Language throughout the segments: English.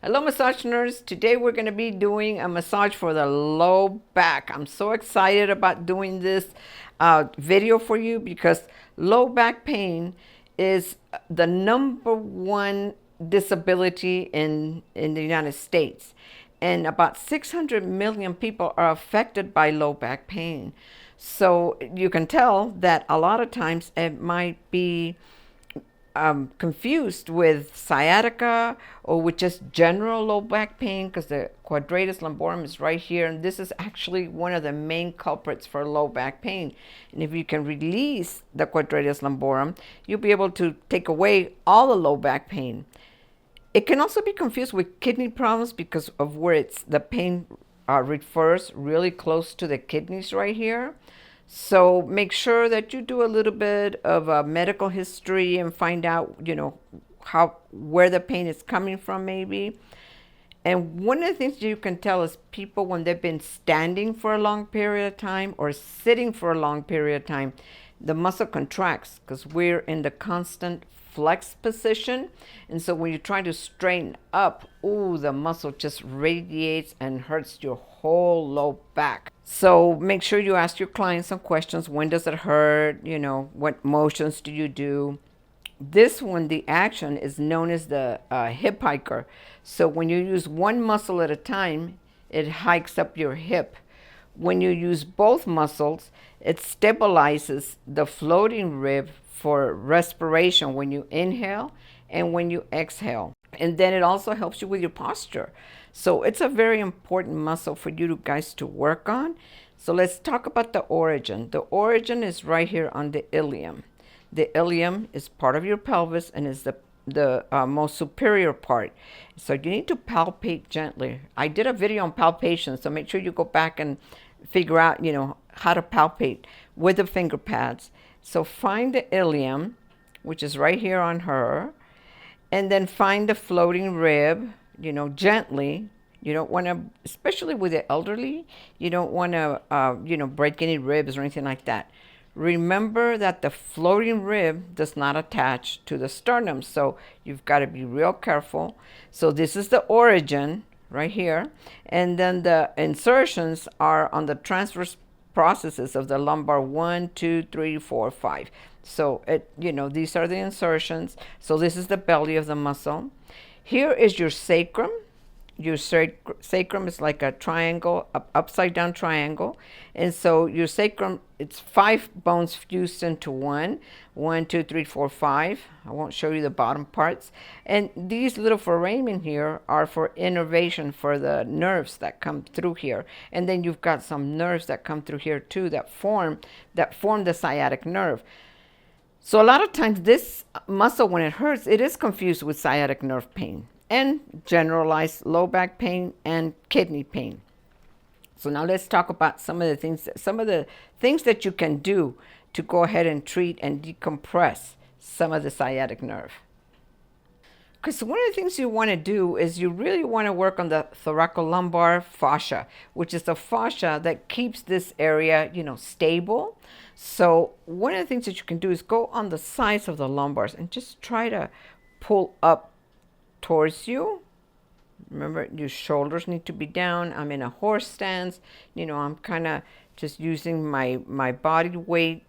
Hello, massage nerds. Today we're going to be doing a massage for the low back. I'm so excited about doing this video for you because low back pain is the number one disability in the United States. And about 600 million people are affected by low back pain. So you can tell that a lot of times it might be confused with sciatica or with just general low back pain because the Quadratus Lumborum is right here, and this is actually one of the main culprits for low back pain. And if you can release the Quadratus Lumborum, you'll be able to take away all the low back pain. It can also be confused with kidney problems because of where the pain refers really close to the kidneys right here. So make sure that you do a little bit of a medical history and find out, where the pain is coming from maybe. And one of the things you can tell is people when they've been standing for a long period of time or sitting for a long period of time, the muscle contracts because we're in the constant flex position. And so when you try to straighten up, the muscle just radiates and hurts your whole low back. So make sure you ask your client some questions. When does it hurt? What motions do you do? This one, the action is known as the hip hiker. So when you use one muscle at a time, it hikes up your hip. When you use both muscles, it stabilizes the floating rib for respiration when you inhale and when you exhale. And then it also helps you with your posture. So it's a very important muscle for you guys to work on. So let's talk about the origin. The origin is right here on the ilium. The ilium is part of your pelvis and is the most superior part. So you need to palpate gently. I did a video on palpation, so make sure you go back and figure out, how to palpate with the finger pads. So find the ilium, which is right here on her, and then find the floating rib, gently. You don't want to, especially with the elderly, you don't want to, break any ribs or anything like that. Remember that the floating rib does not attach to the sternum, so you've got to be real careful. So this is the origin right here, and then the insertions are on the transverse processes of the lumbar 1, 2, 3, 4, 5. So these are the insertions. So this is the belly of the muscle. Here is your sacrum. Your sacrum is like a triangle, upside down triangle. And so your sacrum, it's 5 bones fused into one. 1, 2, 3, 4, 5. I won't show you the bottom parts. And these little foramen here are for innervation for the nerves that come through here. And then you've got some nerves that come through here too that form the sciatic nerve. So a lot of times this muscle, when it hurts, it is confused with sciatic nerve pain and generalized low back pain and kidney pain. So now let's talk about some of the things that you can do to go ahead and treat and decompress some of the sciatic nerve. Because one of the things you want to do is you really want to work on the thoracolumbar fascia, which is the fascia that keeps this area, stable. So one of the things that you can do is go on the sides of the lumbars and just try to pull up towards you. Remember, your shoulders need to be down. I'm in a horse stance. I'm kind of just using my body weight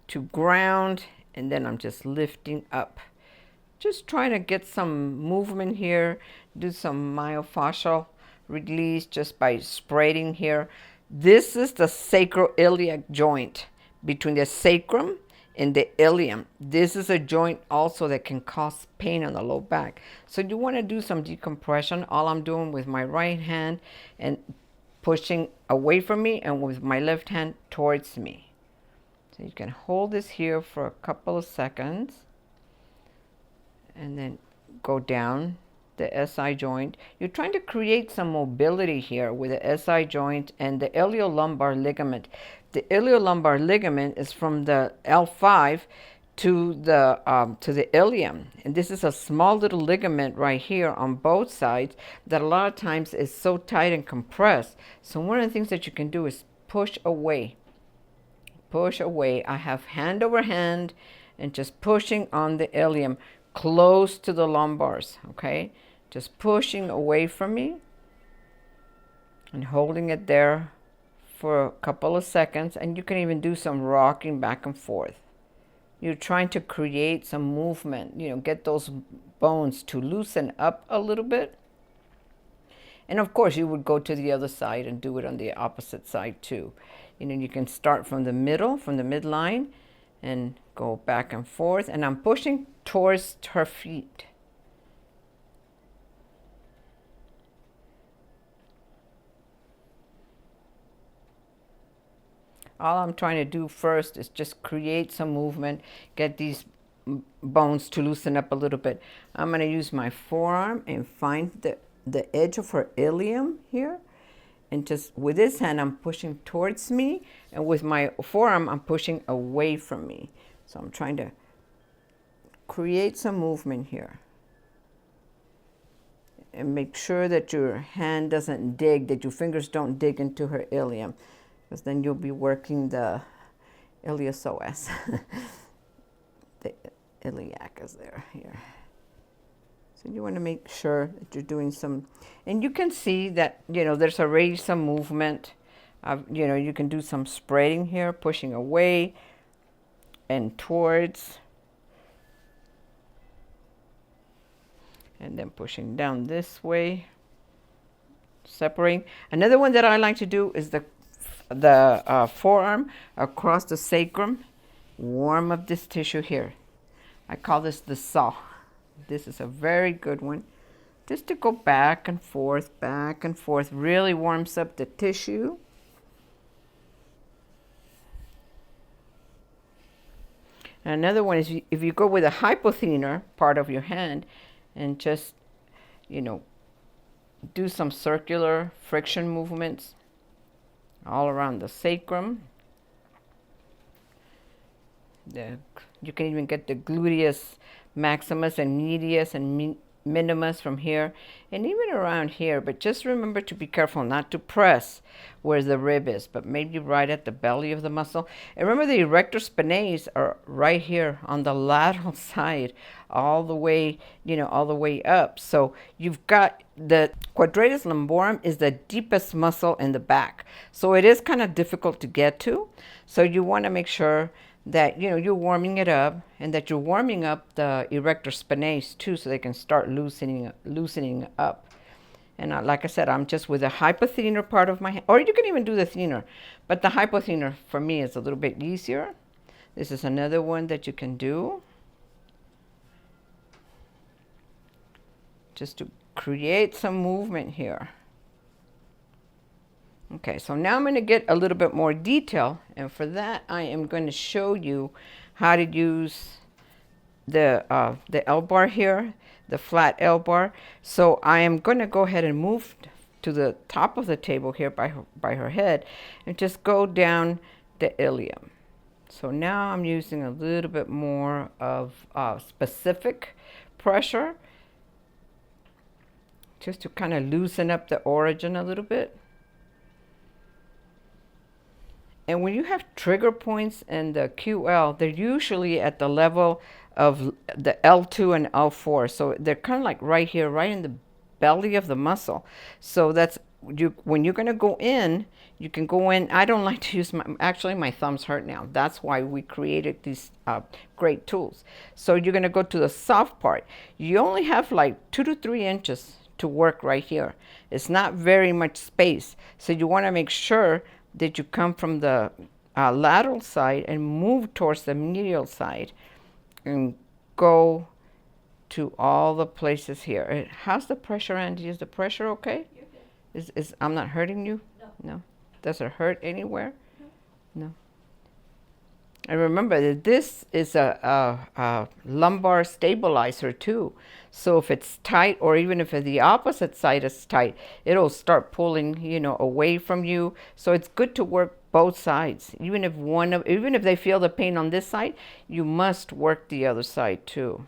to ground, and then I'm just lifting up. Just trying to get some movement here. Do some myofascial release just by spreading here. This is the sacroiliac joint between the sacrum and the ilium. This is a joint also that can cause pain on the low back. So you want to do some decompression. All I'm doing with my right hand and pushing away from me and with my left hand towards me. So you can hold this here for a couple of seconds and then go down the SI joint. You're trying to create some mobility here with the SI joint and the Iliolumbar ligament. The Iliolumbar ligament is from the L5 to the ilium, and this is a small little ligament right here on both sides that a lot of times is so tight and compressed. So one of the things that you can do is push away. Push away. I have hand over hand and just pushing on the ilium close to the lumbars, okay? just pushing away from me and holding it there for a couple of seconds. And you can even do some rocking back and forth. You're trying to create some movement, get those bones to loosen up a little bit. And of course, you would go to the other side and do it on the opposite side too. You can start from the middle, from the midline, and go back and forth. And I'm pushing towards her feet. All I'm trying to do first is just create some movement, get these bones to loosen up a little bit. I'm going to use my forearm and find the edge of her ilium here. And just with this hand, I'm pushing towards me. And with my forearm, I'm pushing away from me. So I'm trying to create some movement here. And make sure that your hand doesn't dig, that your fingers don't dig into her ilium. Because then you'll be working the iliopsoas. The iliac is there, here. So you want to make sure that you're doing some, and you can see that, there's already some movement. You can do some spreading here, pushing away and towards. And then pushing down this way, separating. Another one that I like to do is the forearm across the sacrum. Warm up this tissue here. I call this the saw. This is a very good one. Just to go back and forth, really warms up the tissue. And another one is if you go with a hypothenar part of your hand and just, do some circular friction movements all around the sacrum. You can even get the gluteus maximus and medius and minimus from here, and even around here. But just remember to be careful not to press where the rib is, but maybe right at the belly of the muscle. And remember, the erector spinae are right here on the lateral side, all the way, all the way up. So you've got the Quadratus Lumborum is the deepest muscle in the back. So it is kind of difficult to get to. So you want to make sure that you're warming it up, and that you're warming up the erector spinae too, so they can start loosening up. And like I said, I'm just with the hypothenar part of my hand, or you can even do the thenar, but the hypothenar for me is a little bit easier. This is another one that you can do, just to create some movement here. Okay, so now I'm going to get a little bit more detail, and for that I am going to show you how to use the Lbar here, the flat Lbar. So I am going to go ahead and move to the top of the table here by her head, and just go down the ilium. So now I'm using a little bit more of specific pressure, just to kind of loosen up the origin a little bit. And when you have trigger points in the QL, they're usually at the level of the L2 and L4. So they're kind of like right here, right in the belly of the muscle. So that's when you're going to go in, you can go in. I don't like to use my thumbs hurt now. That's why we created these great tools. So you're going to go to the soft part. You only have like 2 to 3 inches to work right here. It's not very much space. So you want to make sure that you come from the lateral side and move towards the medial side and go to all the places here. How's the pressure, Andy? Is the pressure okay? Is I'm not hurting you? No. Does it hurt anywhere? No. And remember that this is a lumbar stabilizer too. So if it's tight, or even if the opposite side is tight, it'll start pulling, away from you. So it's good to work both sides. Even if they feel the pain on this side, you must work the other side too.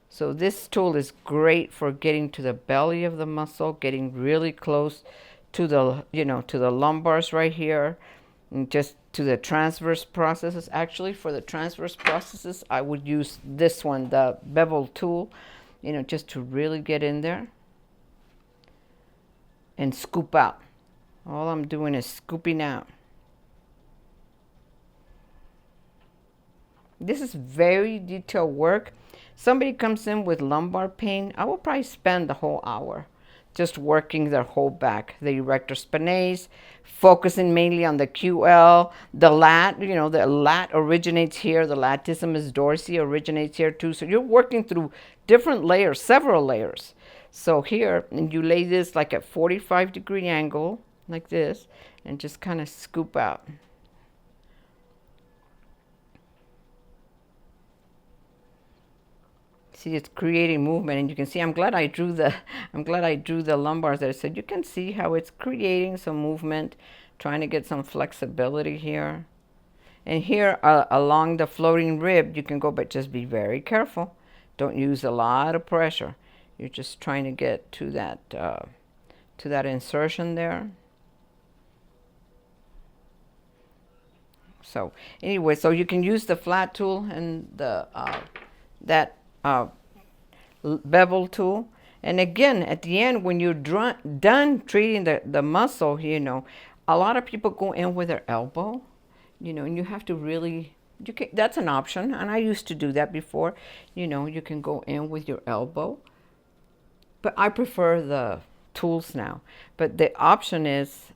So this tool is great for getting to the belly of the muscle, getting really close to the, to the lumbars right here, and just to the transverse processes. Actually, for the transverse processes, I would use this one, the Beveled tool. you know, just to really get in there and scoop out. All I'm doing is scooping out. This is very detailed work. Somebody comes in with lumbar pain, I will probably spend the whole hour just working their whole back, the erector spinae, focusing mainly on the QL, the lat, you know, the lat originates here, the latissimus dorsi originates here too. So you're working through different layers, several layers. So here, and you lay this like at 45-degree angle, like this, and just kind of scoop out. See, it's creating movement, and you can see. I'm glad I drew the lumbars there. So you can see how it's creating some movement, trying to get some flexibility here. And here along the floating rib, you can go, but just be very careful. Don't use a lot of pressure. You're just trying to get to that insertion there. So anyway, so you can use the flat tool and the bevel tool. And again, at the end, when you're done treating the muscle, you know, a lot of people go in with their elbow, you know, and you have to really, that's an option. And I used to do that before. You know, you can go in with your elbow. But I prefer the tools now. But the option is,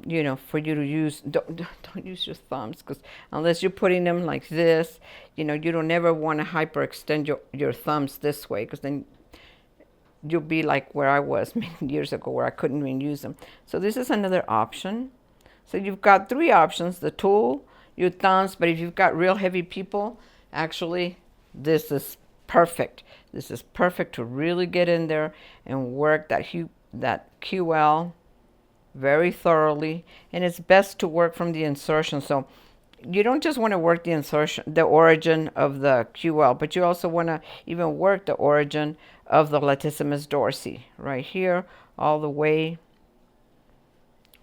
you know, for you to use, don't use your thumbs, because unless you're putting them like this, you know, you don't ever want to hyperextend your thumbs this way, because then you'll be like where I was many years ago, where I couldn't even use them. So this is another option. So you've got three options: the tool, your thumbs. But if you've got real heavy people, actually, this is perfect. This is perfect to really get in there and work that QL very thoroughly. And it's best to work from the insertion. So you don't just want to work the insertion, the origin of the QL, but you also want to even work the origin of the latissimus dorsi right here all the way.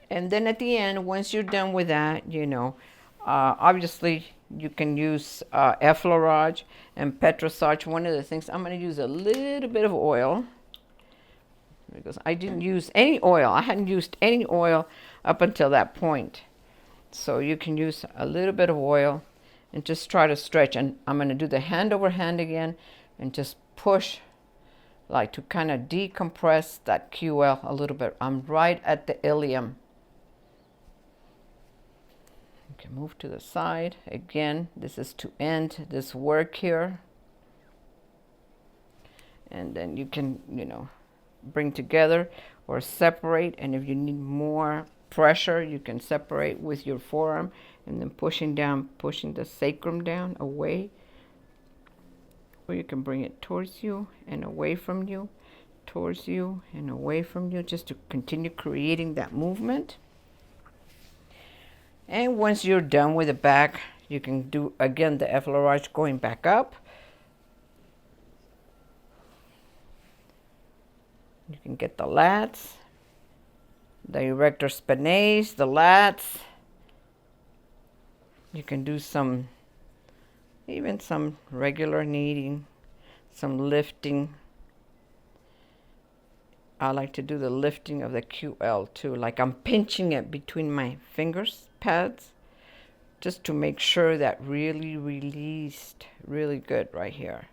And then at the end, once you're done with that, you know, obviously you can use effleurage and petrosarch. One of the things, I'm going to use a little bit of oil, because I didn't use any oil. I hadn't used any oil up until that point. So you can use a little bit of oil and just try to stretch. And I'm going to do the hand over hand again and just push, like to kind of decompress that QL a little bit. I'm right at the ilium. You can move to the side. Again, this is to end this work here. And then you can, you know, bring together or separate. And if you need more pressure, you can separate with your forearm and then pushing down, pushing the sacrum down away. Or you can bring it towards you and away from you, towards you and away from you, just to continue creating that movement. And once you're done with the back, you can do again the effleurage going back up. You can get the lats, the erector spinae, the lats. You can do even some regular kneading, some lifting. I like to do the lifting of the QL too, like I'm pinching it between my fingers pads, just to make sure that really released really good right here.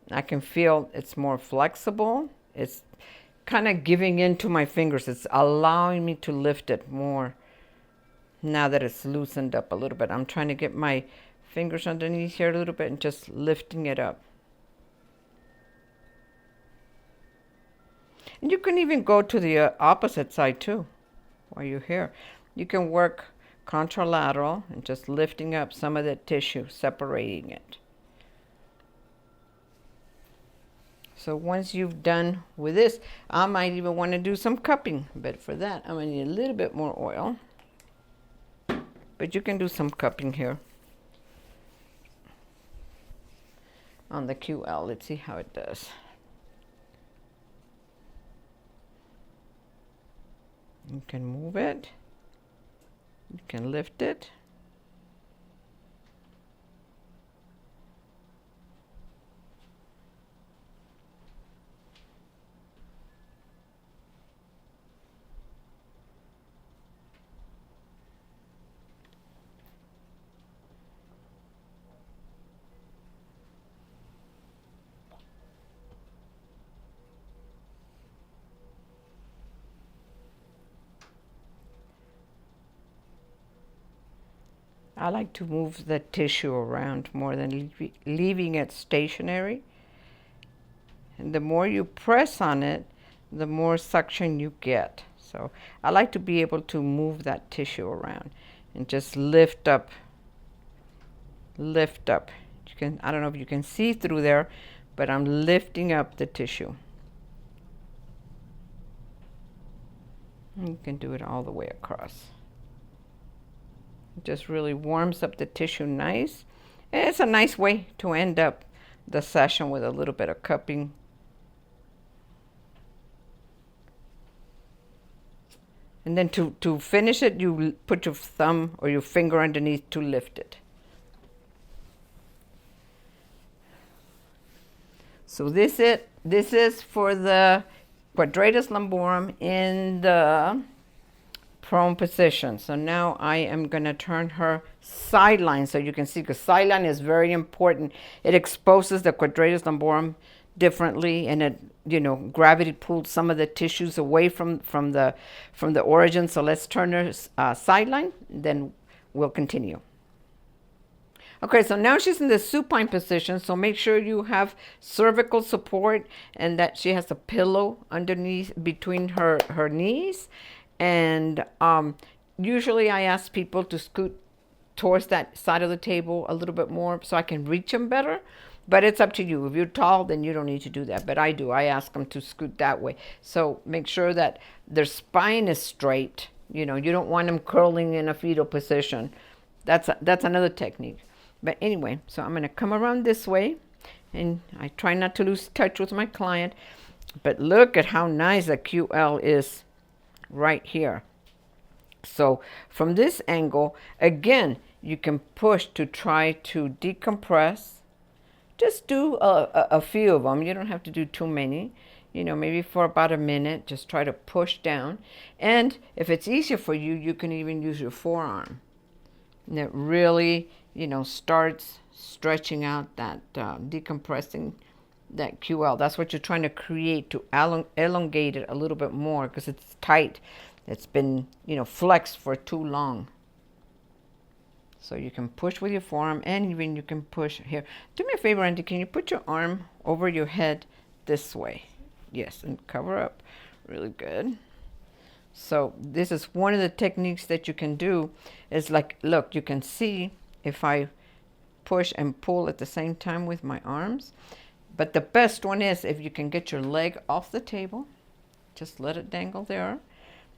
I can feel it's more flexible. It's kind of giving into my fingers. It's allowing me to lift it more now that it's loosened up a little bit. I'm trying to get my fingers underneath here a little bit and just lifting it up. And you can even go to the opposite side too while you're here. You can work contralateral and just lifting up some of the tissue, separating it. So once you've done with this, I might even want to do some cupping. But for that, I'm going to need a little bit more oil. But you can do some cupping here on the QL. Let's see how it does. You can move it. You can lift it. I like to move the tissue around more than leaving it stationary. And the more you press on it, the more suction you get. So I like to be able to move that tissue around and just lift up. Lift up. You can, I don't know if you can see through there, but I'm lifting up the tissue. And you can do it all the way across. It just really warms up the tissue nice. And it's a nice way to end up the session with a little bit of cupping. And then to finish it, you put your thumb or your finger underneath to lift it. So this is for the Quadratus Lumborum in the prone position. So now I am going to turn her sideline so you can see, because sideline is very important. It exposes the Quadratus Lumborum differently, and it, you know, gravity pulls some of the tissues away from the origin. So let's turn her sideline, then we'll continue. Okay, so now she's in the supine position, so make sure you have cervical support and that she has a pillow underneath between her knees. And usually I ask people to scoot towards that side of the table a little bit more so I can reach them better. But it's up to you. If you're tall, then you don't need to do that. But I do. I ask them to scoot that way. So make sure that their spine is straight. You know, you don't want them curling in a fetal position. That's another technique. But anyway, so I'm going to come around this way. And I try not to lose touch with my client. But look at how nice the QL is right here. So from this angle, again, you can push to try to decompress. Just do a few of them. You don't have to do too many. You know, maybe for about a minute, just try to push down. And if it's easier for you, you can even use your forearm. And it really, you know, starts stretching out that, decompressing that QL. That's what you're trying to create, to elongate it a little bit more, because it's tight. It's been, you know, flexed for too long. So you can push with your forearm, and even you can push here. Do me a favor, Andy, can you put your arm over your head this way? Yes, and cover up. Really good. So this is one of the techniques that you can do. Is like, look, you can see if I push and pull at the same time with my arms. But the best one is if you can get your leg off the table. Just let it dangle there.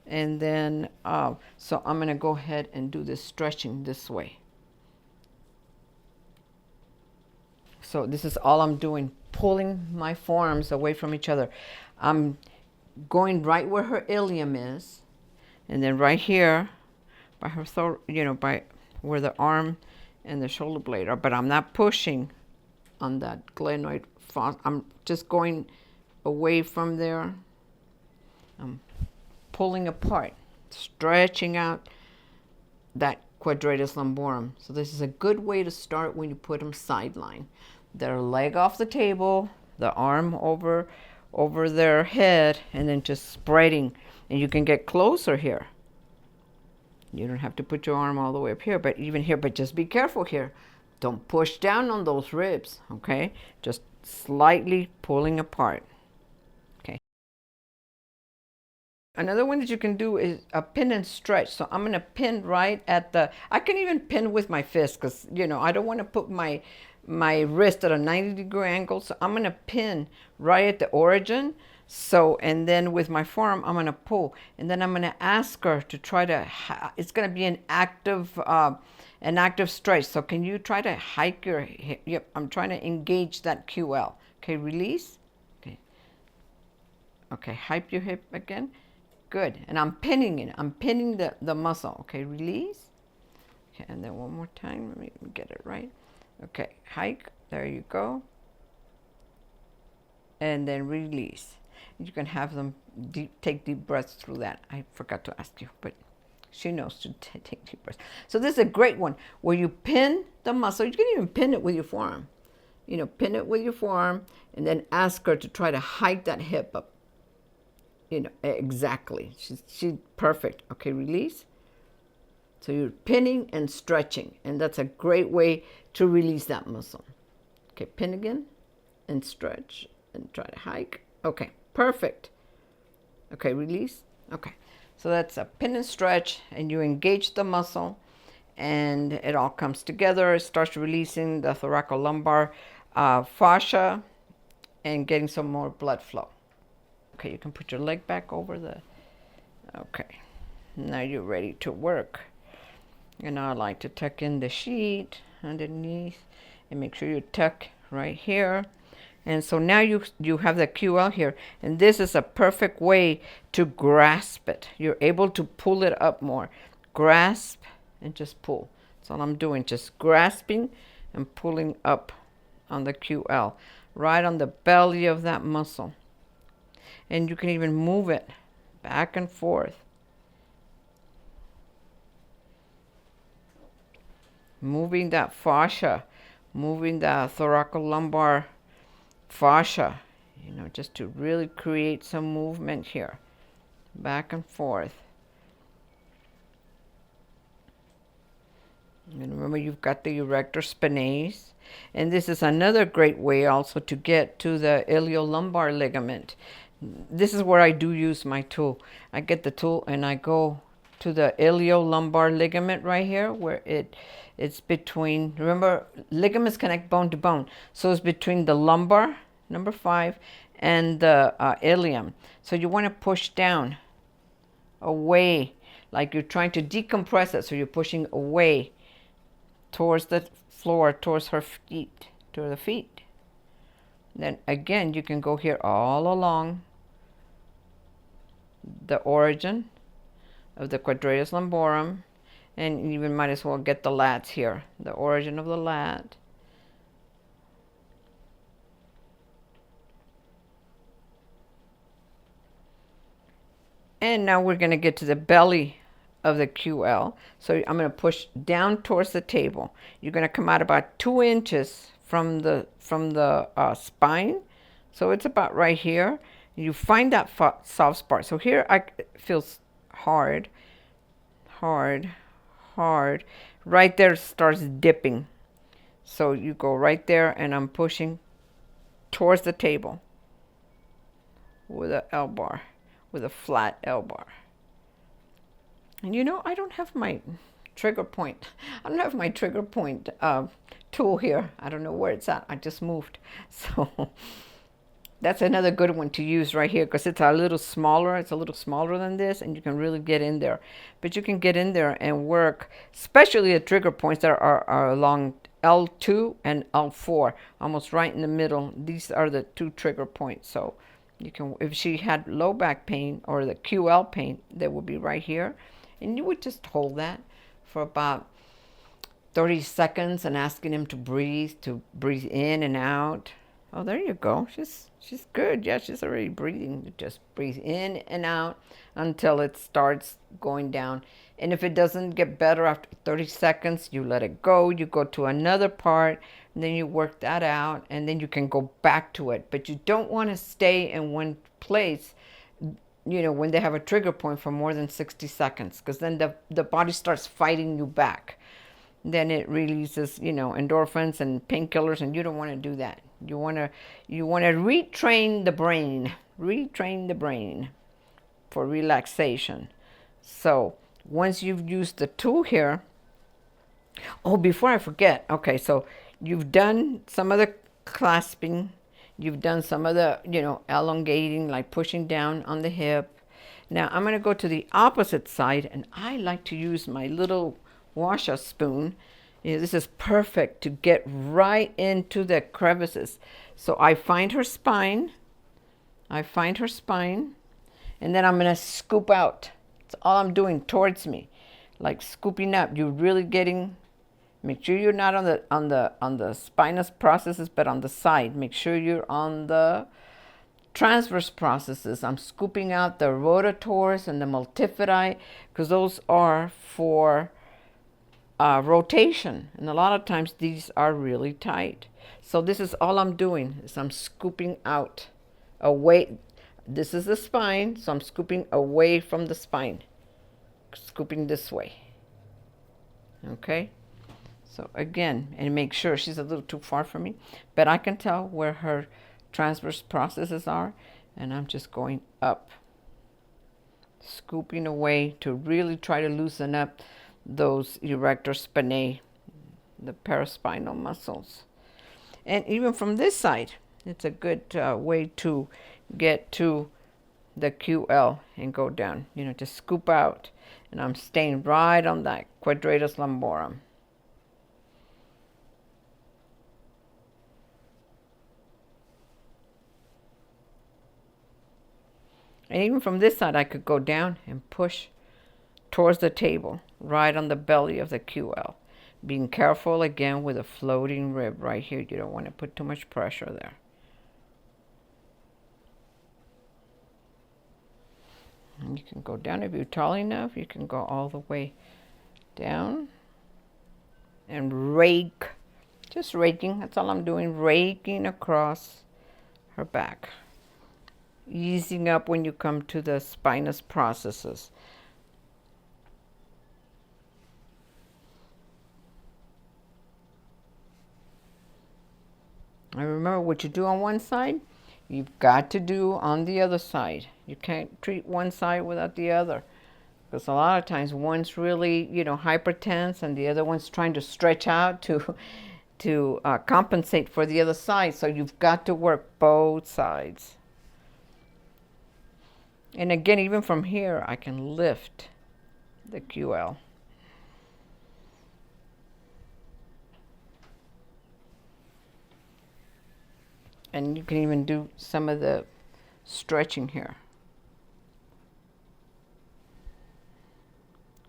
And then, so I'm going to go ahead and do this stretching this way. So this is all I'm doing, pulling my forearms away from each other. I'm going right where her ilium is, and then right here, by her throat, you know, by where the arm and the shoulder blade are. But I'm not pushing on that glenoid fossa. I'm just going away from there. I'm pulling apart, stretching out that Quadratus Lumborum. So this is a good way to start when you put them sideline. Their leg off the table, the arm over their head, and then just spreading. And you can get closer here. You don't have to put your arm all the way up here, but even here, but just be careful here. Don't push down on those ribs, okay? Just slightly pulling apart. Another one that you can do is a pin and stretch. So I'm going to pin right at the, I can even pin with my fist because, you know, I don't want to put my wrist at a 90-degree angle. So I'm going to pin right at the origin. So, and then with my forearm, I'm going to pull. And then I'm going to ask her to try to, it's going to be an active stretch. So can you try to hike your hip? Yep, I'm trying to engage that QL. Okay, release. Okay. Okay, hype your hip again. Good. And I'm pinning it. I'm pinning the muscle. Okay, release. Okay, and then one more time. Let me get it right. Okay, hike. There you go. And then release. You can have them take deep breaths through that. I forgot to ask you, but she knows to take deep breaths. So this is a great one where you pin the muscle. You can even pin it with your forearm. You know, pin it with your forearm and then ask her to try to hike that hip up. You know, exactly. She's perfect. Okay, release. So you're pinning and stretching, and that's a great way to release that muscle. Okay, pin again and stretch and try to hike. Okay, perfect. Okay, release. Okay, so that's a pin and stretch, and you engage the muscle, and it all comes together. It starts releasing the thoracolumbar fascia and getting some more blood flow. Okay, you can put your leg back over the... Okay, now you're ready to work. And I like to tuck in the sheet underneath and make sure you tuck right here. And so now you have the QL here, and this is a perfect way to grasp it. You're able to pull it up more. Grasp and just pull. That's all I'm doing, just grasping and pulling up on the QL, right on the belly of that muscle. And you can even move it back and forth. Moving that fascia, moving the thoracolumbar fascia, you know, just to really create some movement here, back and forth. And remember, you've got the erector spinalis, and this is another great way also to get to the iliolumbar ligament. This is where I do use my tool. I get the tool and I go to the iliolumbar ligament right here, where it's between, remember, ligaments connect bone to bone. So it's between the lumbar, number 5, and the ilium. So you want to push down, away, like you're trying to decompress it. So you're pushing away towards the floor, towards her feet, to the feet. Then again, you can go here all along the origin of the Quadratus Lumborum, and you even might as well get the lats here, the origin of the lat. And now we're going to get to the belly of the QL. So I'm going to push down towards the table. You're going to come out about 2 inches from the spine. So it's about right here. You find that soft spot. So here it feels hard. Right there starts dipping. So you go right there, and I'm pushing towards the table with a Lbar, with a flat Lbar. And you know, I don't have my trigger point. I don't have my trigger point tool here. I don't know where it's at. I just moved. So that's another good one to use right here, because it's a little smaller. It's a little smaller than this, and you can really get in there. But you can get in there and work, especially the trigger points that are along L2 and L4, almost right in the middle. These are the 2 trigger points. So you can, if she had low back pain or the QL pain, that would be right here. And you would just hold that for about 30 seconds and asking him to breathe in and out. Oh, there you go. She's good. Yeah, she's already breathing. You just breathe in and out until it starts going down. And if it doesn't get better after 30 seconds, you let it go. You go to another part, and then you work that out, and then you can go back to it. But you don't want to stay in one place, you know, when they have a trigger point for more than 60 seconds, because then the body starts fighting you back. Then it releases, you know, endorphins and painkillers, and you don't want to do that. You want to retrain the brain for relaxation. So once you've used the tool here, oh, before I forget, okay, so you've done some of the clasping, you've done some of the, you know, elongating, like pushing down on the hip. Now I'm going to go to the opposite side, and I like to use my little washa spoon. You know, this is perfect to get right into the crevices. So I find her spine, and then I'm going to scoop out. That's all I'm doing towards me, like scooping up. You're really getting, make sure you're not on the spinous processes, but on the side. Make sure you're on the transverse processes. I'm scooping out the rototors and the multifidi, because those are for rotation, and a lot of times these are really tight. So this is all I'm doing, is I'm scooping out away. This is the spine, so I'm scooping away from the spine, scooping this way. Okay, so again, and make sure she's a little too far from me, but I can tell where her transverse processes are, and I'm just going up, scooping away to really try to loosen up those erector spinae, the paraspinal muscles. And even from this side, it's a good way to get to the QL and go down, you know, just scoop out. And I'm staying right on that Quadratus Lumborum. And even from this side, I could go down and push towards the table, right on the belly of the QL. Being careful again with a floating rib right here. You don't want to put too much pressure there. And you can go down if you're tall enough. You can go all the way down and rake. Just raking. That's all I'm doing. Raking across her back. Easing up when you come to the spinous processes. And remember, what you do on one side, you've got to do on the other side. You can't treat one side without the other. Because a lot of times one's really, you know, hypertense and the other one's trying to stretch out to compensate for the other side. So you've got to work both sides. And again, even from here, I can lift the QL. And you can even do some of the stretching here.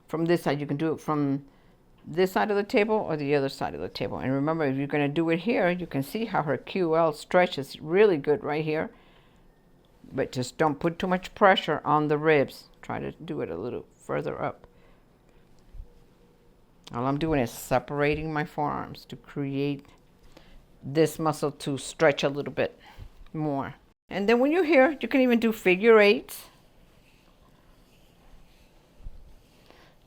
From this side, you can do it from this side of the table or the other side of the table. And remember, if you're going to do it here, you can see how her QL stretches really good right here. But just don't put too much pressure on the ribs. Try to do it a little further up. All I'm doing is separating my forearms to create this muscle to stretch a little bit more. And then when you're here, you can even do figure eights.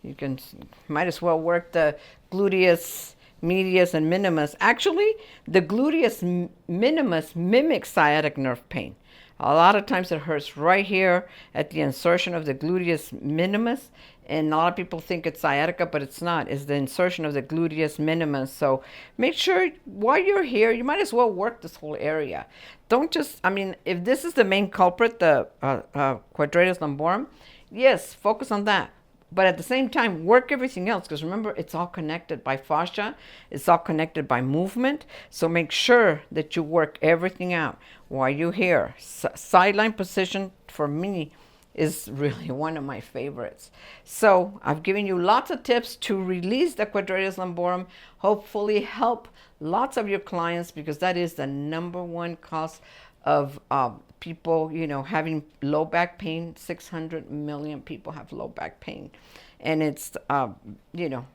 You can, might as well work the gluteus medius and minimus. Actually, the gluteus minimus mimics sciatic nerve pain. A lot of times it hurts right here at the insertion of the gluteus minimus. And a lot of people think it's sciatica, but it's not. It's the insertion of the gluteus minimus. So make sure while you're here, you might as well work this whole area. Don't just, I mean, if this is the main culprit, the Quadratus Lumborum, yes, focus on that. But at the same time, work everything else, because remember, it's all connected by fascia. It's all connected by movement. So make sure that you work everything out while you're here. Sideline position, for me, is really one of my favorites. So I've given you lots of tips to release the Quadratus Lumborum, hopefully help lots of your clients, because that is the #1 cause of people, you know, having low back pain. 600 million people have low back pain. And it's, you know,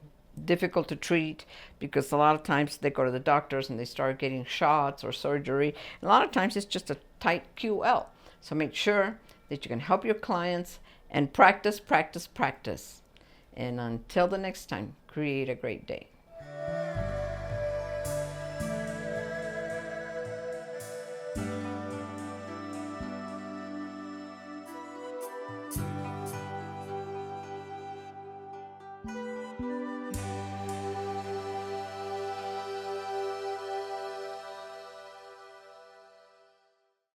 difficult to treat because a lot of times they go to the doctors and they start getting shots or surgery. And a lot of times it's just a tight QL. So make sure that you can help your clients and practice, practice, practice. And until the next time, create a great day.